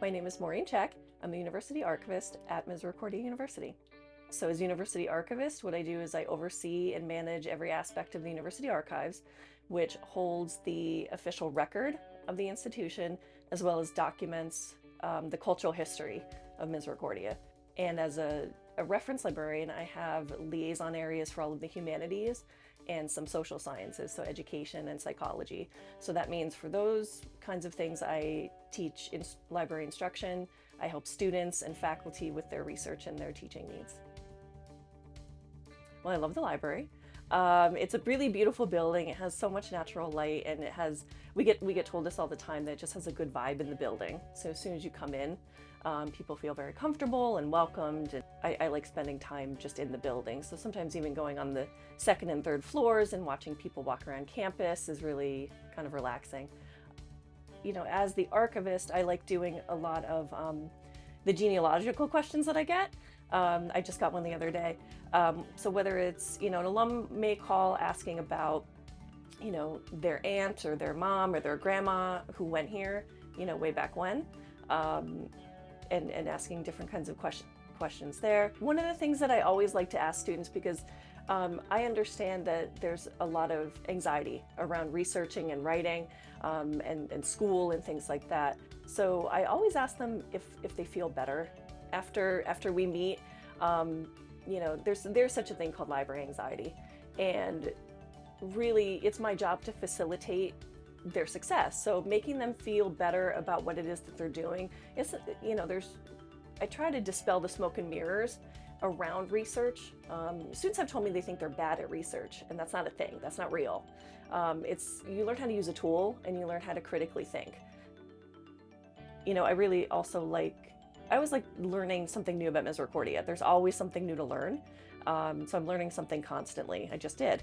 My name is Maureen Cech. I'm the University Archivist at Misericordia University. So as University Archivist, what I do is I oversee and manage every aspect of the University Archives, which holds the official record of the institution, as well as documents the cultural history of Misericordia. And as a reference librarian, I have liaison areas for all of the humanities and some social sciences, so education and psychology. So that means for those kinds of things, I teach library instruction. I help students and faculty with their research and their teaching needs. Well, I love the library. It's a really beautiful building. It has so much natural light, and we get told this all the time, that it just has a good vibe in the building. So as soon as you come in, people feel very comfortable and welcomed. And I like spending time just in the building. So sometimes even going on the second and third floors and watching people walk around campus is really kind of relaxing. You know, as the archivist, I like doing a lot of the genealogical questions that I get. I just got one the other day. So whether it's, an alum may call asking about, their aunt or their mom or their grandma who went here, way back when, and asking different kinds of questions there. One of the things that I always like to ask students, because I understand that there's a lot of anxiety around researching and writing and school and things like that. So I always ask them if they feel better after we meet. There's such a thing called library anxiety, and really it's my job to facilitate their success. So making them feel better about what it is that they're doing is, I try to dispel the smoke and mirrors around research. Students have told me they think they're bad at research, and that's not a thing. That's not real. You learn how to use a tool, and you learn how to critically think. I really also I always like learning something new about Misericordia. There's always something new to learn. So I'm learning something constantly. I just did.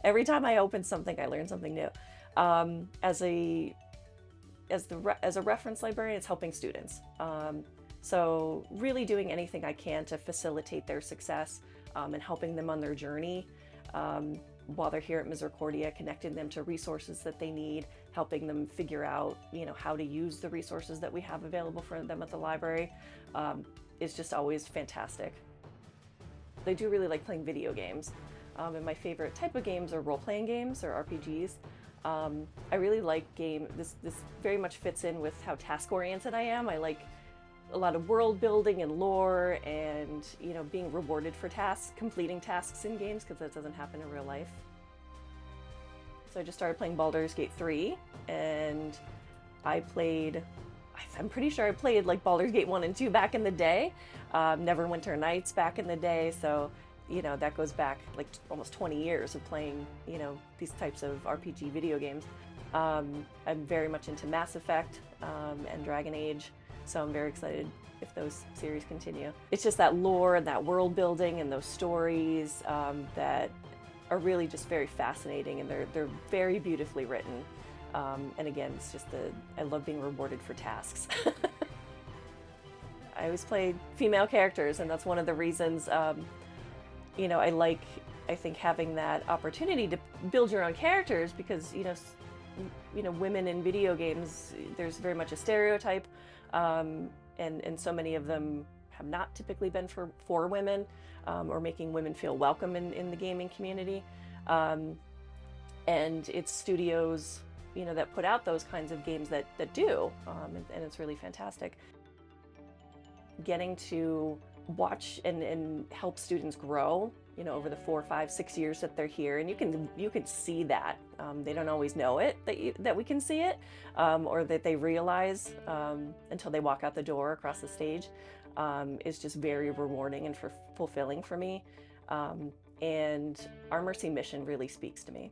Every time I open something, I learn something new. As a reference librarian, it's helping students. So really doing anything I can to facilitate their success and helping them on their journey while they're here at Misericordia, connecting them to resources that they need, helping them figure out, how to use the resources that we have available for them at the library, is just always fantastic. I do really like playing video games, and my favorite type of games are role-playing games or RPGs. I really like this very much fits in with how task-oriented I am. I like a lot of world building and lore, and being rewarded for completing tasks in games, because that doesn't happen in real life. So I just started playing Baldur's Gate 3, and I'm pretty sure I played like Baldur's Gate 1 and 2 back in the day, Neverwinter Nights back in the day, so that goes back like almost 20 years of playing these types of RPG video games. I'm very much into Mass Effect and Dragon Age, so I'm very excited if those series continue. It's just that lore and that world building and those stories that are really just very fascinating, and they're very beautifully written. And again, it's just I love being rewarded for tasks. I always play female characters, and that's one of the reasons I think having that opportunity to build your own characters, because women in video games, there's very much a stereotype, and so many of them have not typically been for women, or making women feel welcome in the gaming community. And it's studios that put out those kinds of games that do, and it's really fantastic. Getting to watch and help students grow, over the 4, 5, 6 years that they're here, and you can see that. They don't always know it, that we can see it, or that they realize until they walk out the door across the stage. Is just very rewarding and fulfilling for me. And our Mercy mission really speaks to me.